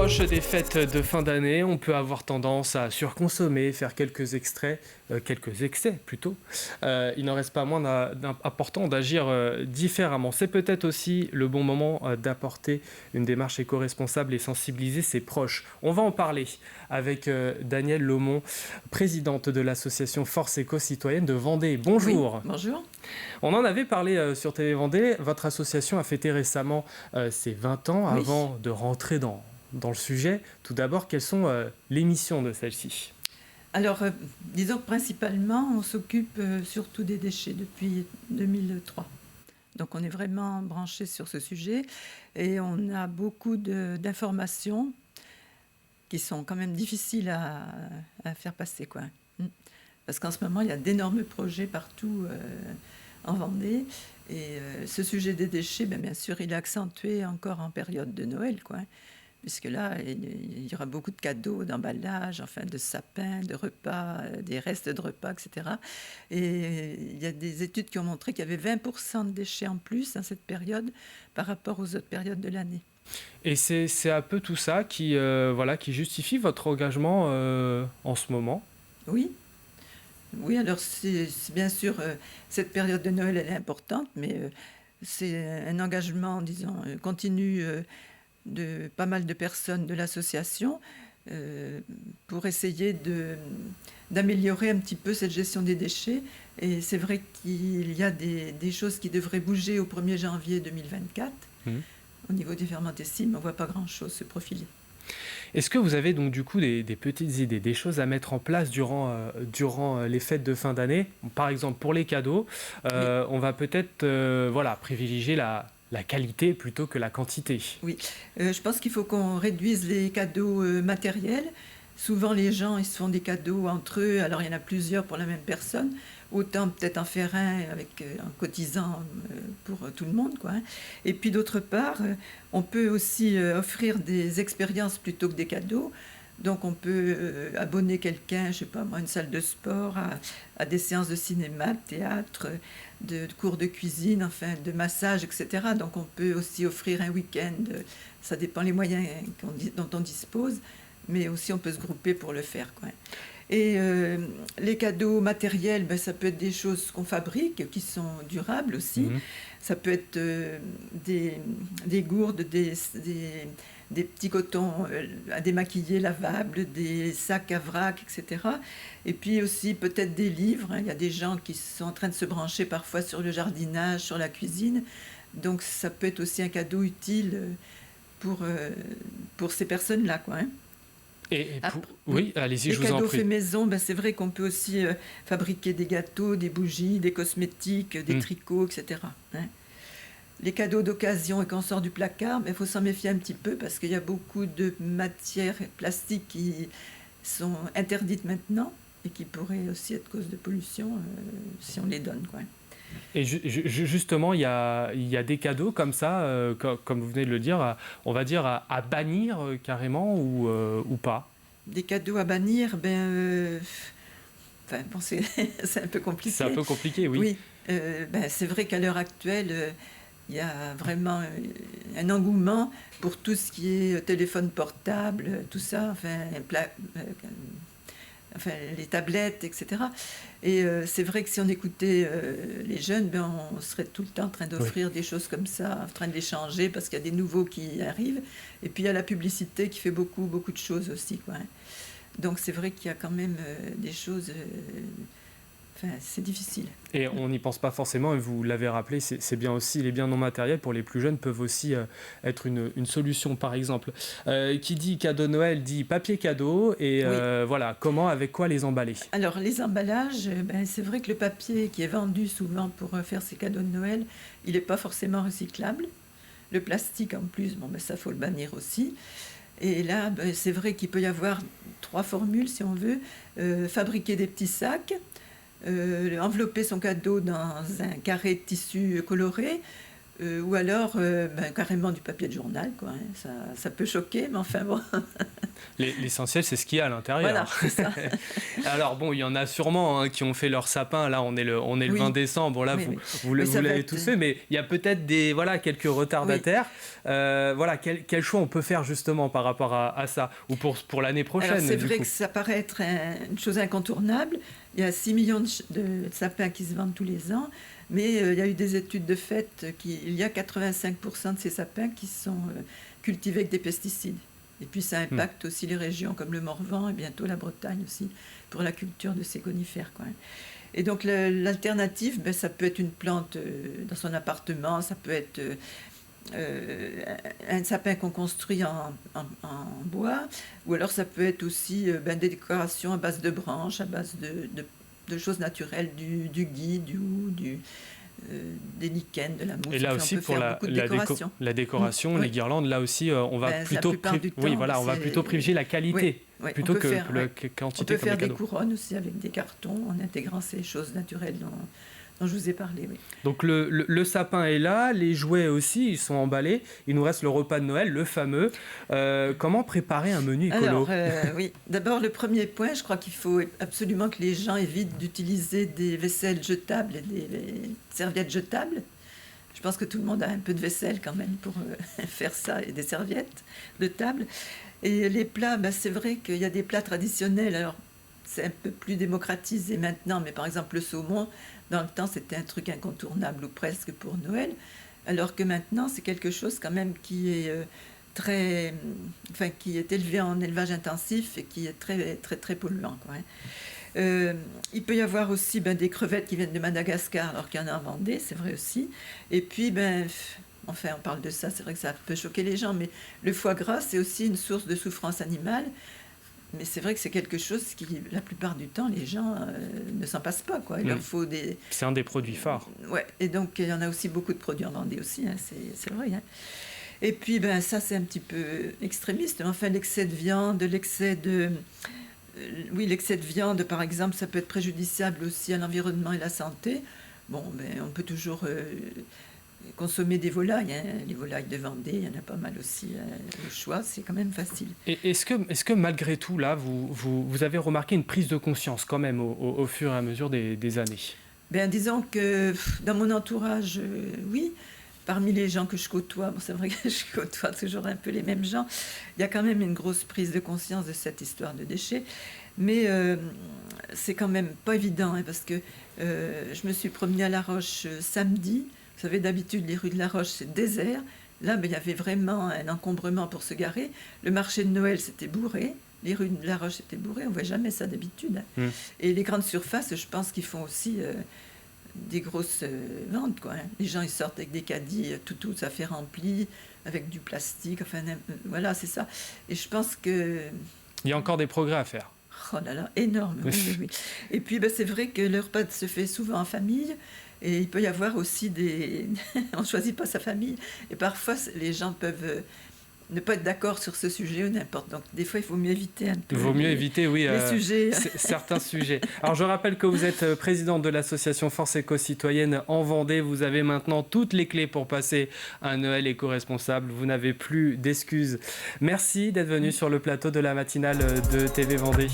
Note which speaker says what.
Speaker 1: approche des fêtes de fin d'année, on peut avoir tendance à surconsommer, faire quelques excès plutôt. Il n'en reste pas moins important d'agir différemment. C'est peut-être aussi le bon moment d'apporter une démarche éco-responsable et sensibiliser ses proches. On va en parler avec Danielle Laumont, présidente de l'association Force Éco-Citoyenne de Vendée. Bonjour.
Speaker 2: Oui, bonjour.
Speaker 1: On en avait parlé sur TV Vendée. Votre association a fêté récemment ses 20 ans.
Speaker 2: Oui.
Speaker 1: Avant de rentrer dans le sujet, tout d'abord, quelles sont les missions de celle-ci ?
Speaker 2: Alors, disons que principalement, on s'occupe surtout des déchets depuis 2003. Donc, on est vraiment branché sur ce sujet et on a beaucoup d'informations qui sont quand même difficiles à faire passer, quoi. Parce qu'en ce moment, il y a d'énormes projets partout en Vendée. Et ce sujet des déchets, bien sûr, il est accentué encore en période de Noël, quoi. Puisque là, il y aura beaucoup de cadeaux, d'emballages, enfin de sapins, de repas, des restes de repas, etc. Et il y a des études qui ont montré qu'il y avait 20% de déchets en plus dans cette période par rapport aux autres périodes de l'année.
Speaker 1: Et c'est un peu tout ça qui justifie votre engagement en ce moment ?
Speaker 2: Oui, alors c'est bien sûr, cette période de Noël, elle est importante, mais c'est un engagement, disons, continu de pas mal de personnes de l'association pour essayer d'améliorer un petit peu cette gestion des déchets. Et c'est vrai qu'il y a des choses qui devraient bouger au 1er janvier 2024. Au niveau des fermentescimes, on ne voit pas grand-chose se profiler.
Speaker 1: Est-ce que vous avez donc du coup des petites idées, des choses à mettre en place durant les fêtes de fin d'année ? Par exemple, pour les cadeaux,
Speaker 2: Oui.
Speaker 1: On va peut-être privilégier la qualité plutôt que la quantité.
Speaker 2: Oui, je pense qu'il faut qu'on réduise les cadeaux matériels. Souvent, les gens, ils se font des cadeaux entre eux. Alors, il y en a plusieurs pour la même personne. Autant peut-être en faire un en cotisant pour tout le monde, quoi. Et puis, d'autre part, on peut aussi offrir des expériences plutôt que des cadeaux. Donc, on peut abonner quelqu'un, je ne sais pas moi, une salle de sport, à des séances de cinéma, de théâtre, de cours de cuisine, enfin, de massage, etc. Donc, on peut aussi offrir un week-end. Ça dépend les moyens dont on dispose, mais aussi on peut se grouper pour le faire, quoi. Et les cadeaux matériels, ça peut être des choses qu'on fabrique, qui sont durables aussi. Ça peut être des gourdes, des petits cotons à démaquiller lavables, des sacs à vrac, etc. Et puis aussi peut-être des livres. Il y a des gens qui sont en train de se brancher parfois sur le jardinage, sur la cuisine. Donc ça peut être aussi un cadeau utile pour ces personnes-là, quoi.
Speaker 1: Oui, allez-y, je vous en prie.
Speaker 2: Les cadeaux faits maison, c'est vrai qu'on peut aussi fabriquer des gâteaux, des bougies, des cosmétiques, des tricots, etc. Les cadeaux d'occasion et qu'on sort du placard, il faut s'en méfier un petit peu parce qu'il y a beaucoup de matières plastiques qui sont interdites maintenant et qui pourraient aussi être cause de pollution si on les donne, quoi.
Speaker 1: Et justement, il y a des cadeaux comme ça, comme vous venez de le dire, on va dire à bannir carrément ou pas ?
Speaker 2: Des cadeaux à bannir, c'est un peu compliqué.
Speaker 1: C'est un peu compliqué, oui.
Speaker 2: Oui, c'est vrai qu'à l'heure actuelle, il y a vraiment un engouement pour tout ce qui est téléphone portable, tout ça, les tablettes, etc. Et c'est vrai que si on écoutait les jeunes, on serait tout le temps en train d'offrir des choses comme ça, en train de les changer parce qu'il y a des nouveaux qui arrivent. Et puis il y a la publicité qui fait beaucoup de choses aussi, quoi. Donc c'est vrai qu'il y a quand même des choses... c'est difficile.
Speaker 1: Et on n'y pense pas forcément, et vous l'avez rappelé, c'est bien aussi, les biens non matériels pour les plus jeunes peuvent aussi être une solution, par exemple. Qui dit cadeau Noël dit papier cadeau, et voilà, comment, avec quoi les emballer ?
Speaker 2: Alors les emballages, c'est vrai que le papier qui est vendu souvent pour faire ces cadeaux de Noël, il n'est pas forcément recyclable. Le plastique en plus, ça faut le bannir aussi. Et là, c'est vrai qu'il peut y avoir 3 formules si on veut. Fabriquer des petits sacs, envelopper son cadeau dans un carré de tissu coloré, Ou alors carrément du papier de journal, quoi, hein. Ça peut choquer, mais enfin bon.
Speaker 1: L'essentiel, c'est ce qu'il y a à
Speaker 2: Voilà,
Speaker 1: l'intérieur.
Speaker 2: c'est ça.
Speaker 1: Alors bon, il y en a sûrement hein, qui ont fait leur sapin. Là, on est le 20
Speaker 2: Oui,
Speaker 1: décembre. Bon, là,
Speaker 2: oui,
Speaker 1: vous,
Speaker 2: oui.
Speaker 1: vous,
Speaker 2: Oui,
Speaker 1: vous
Speaker 2: ça va
Speaker 1: l'avez
Speaker 2: être.
Speaker 1: tous fait, mais il y a peut-être voilà, quelques
Speaker 2: Oui.
Speaker 1: retardataires. Voilà, quel choix on peut faire justement par rapport à ça, ou pour l'année
Speaker 2: Alors
Speaker 1: prochaine,
Speaker 2: c'est
Speaker 1: du
Speaker 2: vrai
Speaker 1: coup.
Speaker 2: que ça paraît être une chose incontournable. Il y a 6 millions de sapins qui se vendent tous les ans, mais il y a eu des études de fait qu'il y a 85% de ces sapins qui sont cultivés avec des pesticides. Et puis ça
Speaker 1: Hmm.
Speaker 2: impacte aussi les régions comme le Morvan et bientôt la Bretagne aussi pour la culture de ces conifères, quoi. Et donc l'alternative, ça peut être une plante dans son appartement, ça peut être un sapin qu'on construit en bois, ou alors ça peut être aussi des décorations à base de branches, à base de choses naturelles, du gui, du hou, des lichens, de la mousse.
Speaker 1: Et là
Speaker 2: Enfin, on
Speaker 1: aussi,
Speaker 2: peut
Speaker 1: pour
Speaker 2: faire beaucoup de décorations.
Speaker 1: la décoration, les
Speaker 2: Oui.
Speaker 1: guirlandes, là aussi, on va
Speaker 2: La plupart du
Speaker 1: oui,
Speaker 2: temps,
Speaker 1: voilà, on va plutôt privilégier la qualité
Speaker 2: oui, on
Speaker 1: plutôt
Speaker 2: peut
Speaker 1: que
Speaker 2: faire,
Speaker 1: la
Speaker 2: oui. On
Speaker 1: quantité
Speaker 2: peut
Speaker 1: comme les
Speaker 2: faire des
Speaker 1: cadeaux.
Speaker 2: couronnes aussi avec des cartons en intégrant ces choses naturelles dont je vous ai parlé. Oui.
Speaker 1: Donc le sapin est là, les jouets aussi, ils sont emballés. Il nous reste le repas de Noël, le fameux. Comment préparer un menu écolo?
Speaker 2: Alors, oui, d'abord le premier point, je crois qu'il faut absolument que les gens évitent d'utiliser des vaisselles jetables et des serviettes jetables. Je pense que tout le monde a un peu de vaisselle quand même pour faire ça, et des serviettes de table. Et les plats, c'est vrai qu'il y a des plats traditionnels. Alors, c'est un peu plus démocratisé maintenant, mais par exemple le saumon, dans le temps, c'était un truc incontournable ou presque pour Noël. Alors que maintenant, c'est quelque chose quand même qui est qui est élevé en élevage intensif et qui est très, très, très polluant, quoi, hein. Il peut y avoir aussi des crevettes qui viennent de Madagascar alors qu'il y en a en Vendée, c'est vrai aussi. Et puis, enfin, on parle de ça, c'est vrai que ça peut choquer les gens, mais le foie gras, c'est aussi une source de souffrance animale. Mais c'est vrai que c'est quelque chose qui, la plupart du temps, les gens ne s'en passent pas, quoi. Il leur faut des...
Speaker 1: C'est un des produits phares.
Speaker 2: Ouais, et donc il y en a aussi beaucoup de produits en Vendée aussi, hein, c'est vrai, hein. Et puis, ça, c'est un petit peu extrémiste. Enfin, l'excès de viande, oui, l'excès de viande, par exemple, ça peut être préjudiciable aussi à l'environnement et la santé. Bon, on peut toujours consommer des volailles, hein. Les volailles de Vendée, il y en a pas mal aussi. Le choix, c'est quand même facile.
Speaker 1: Et est-ce que malgré tout, là, vous avez remarqué une prise de conscience quand même au fur et à mesure des années?
Speaker 2: Disons que dans mon entourage, oui. Parmi les gens que je côtoie, c'est vrai que je côtoie toujours un peu les mêmes gens, il y a quand même une grosse prise de conscience de cette histoire de déchets. Mais c'est quand même pas évident, hein, parce que je me suis promenée à La Roche samedi. Vous savez, d'habitude, les rues de La Roche, c'est désert. Là, il y avait vraiment un encombrement pour se garer. Le marché de Noël, c'était bourré. Les rues de La Roche, c'était bourré. On ne voit jamais ça d'habitude, hein. Et les grandes surfaces, je pense qu'ils font aussi des grosses ventes, quoi, hein. Les gens, ils sortent avec des caddies, tout ça fait rempli, avec du plastique. Enfin, voilà, c'est ça. Et je pense que...
Speaker 1: Il y a encore des progrès à faire.
Speaker 2: Oh là là, énorme, oui, oui, oui. Et puis, c'est vrai que le repas se fait souvent en famille. Et il peut y avoir aussi des... On ne choisit pas sa famille. Et parfois, les gens peuvent ne pas être d'accord sur ce sujet ou n'importe. Donc, des fois, il faut mieux éviter un peu
Speaker 1: Il vaut mieux éviter, oui,
Speaker 2: les sujets.
Speaker 1: certains sujets. Alors, je rappelle que vous êtes présidente de l'association Force éco-citoyenne en Vendée. Vous avez maintenant toutes les clés pour passer un Noël éco-responsable. Vous n'avez plus d'excuses. Merci d'être venu sur le plateau de la matinale de TV Vendée.